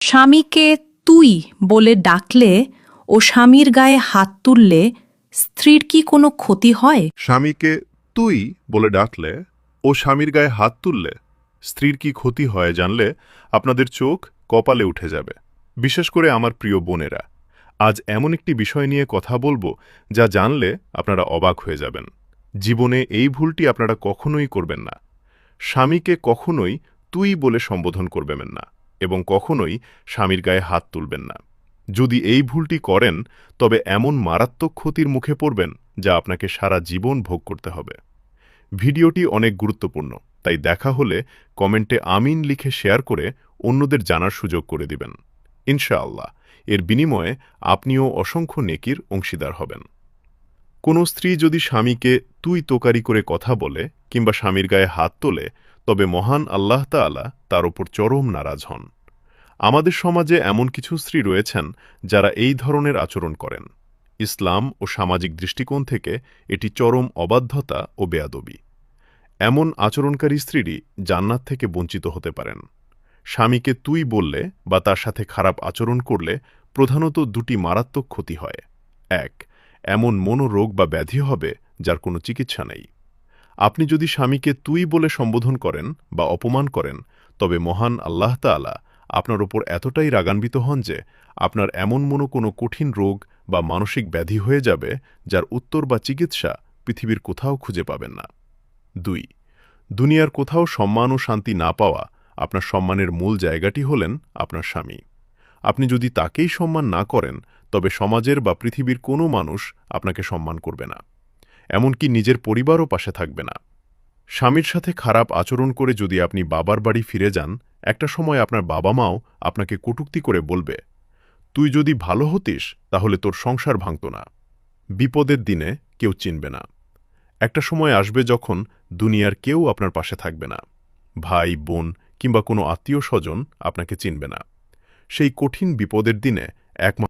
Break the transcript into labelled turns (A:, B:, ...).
A: স্বামীকে তুই বলে ডাকলে ও স্বামীর গায়ে হাত তুললে স্ত্রীর কি কোনো ক্ষতি হয়?
B: স্বামীকে তুই বলে ডাকলে ও স্বামীর গায়ে হাত তুললে স্ত্রীর কি ক্ষতি হয় জানলে আপনাদের চোখ কপালে উঠে যাবে। বিশেষ করে আমার প্রিয় বোনেরা, আজ এমন একটি বিষয় নিয়ে কথা বলবো যা জানলে আপনারা অবাক হয়ে যাবেন। জীবনে এই ভুলটি আপনারা কখনোই করবেন না। স্বামীকে কখনোই তুই বলে সম্বোধন করবেন না এবং কখনোই স্বামীর গায়ে হাত তুলবেন না। যদি এই ভুলটি করেন তবে এমন মারাত্মক ক্ষতির মুখে পড়বেন যা আপনাকে সারা জীবন ভোগ করতে হবে। ভিডিওটি অনেক গুরুত্বপূর্ণ, তাই দেখা হলে কমেন্টে আমিন লিখে শেয়ার করে অন্যদের জানার সুযোগ করে দিবেন। ইনশাআল্লাহ এর বিনিময়ে আপনিও অসংখ্য নেকির অংশীদার হবেন। কোনো স্ত্রী যদি স্বামীকে তুই তোকারি করে কথা বলে কিংবা স্বামীর গায়ে হাত তোলে তবে মহান আল্লাহ তাআলা তার ওপর চরম নারাজ হন। আমাদের সমাজে এমন কিছু স্ত্রী রয়েছেন যারা এই ধরনের আচরণ করেন। ইসলাম ও সামাজিক দৃষ্টিকোণ থেকে এটি চরম অবাধ্যতা ও বেয়াদবি। এমন আচরণকারী স্ত্রীরই জান্নাত থেকে বঞ্চিত হতে পারেন। স্বামীকে তুই বললে বা তার সাথে খারাপ আচরণ করলে প্রধানত দুটি মারাত্মক ক্ষতি হয়। এক, এমন মনোরোগ বা ব্যাধি হবে যার কোনো চিকিৎসা নেই। আপনি যদি স্বামীকে তুই বলে সম্বোধন করেন বা অপমান করেন তবে মহান আল্লাহ তাআলা আপনার ওপর এতটাই রাগান্বিত হন যে আপনার এমন কোনো কঠিন রোগ বা মানসিক ব্যাধি হয়ে যাবে যার উত্তর বা চিকিৎসা পৃথিবীর কোথাও খুঁজে পাবেন না। ২, দুনিয়ার কোথাও সম্মান ও শান্তি না পাওয়া আপনার সম্মানের মূল জায়গাটি হলেন আপনার স্বামী। আপনি যদি তাকেই সম্মান না করেন তবে সমাজের বা পৃথিবীর কোনো মানুষ আপনাকে সম্মান করবে না, এমনকি নিজের পরিবারও পাশে থাকবে না। স্বামীর সাথে খারাপ আচরণ করে যদি আপনি বাবার বাড়ি ফিরে যান, একটা সময় আপনার বাবা মাও আপনাকে কটূক্তি করে বলবে, তুই যদি ভালো হতিস তাহলে তোর সংসার ভাঙত না। বিপদের দিনে কেউ চিনবে না। একটা সময় আসবে যখন দুনিয়ার কেউ আপনার পাশে থাকবে না। ভাই, বোন কিংবা কোনো আত্মীয় স্বজন আপনাকে চিনবে না। সেই কঠিন বিপদের দিনে একমাত্র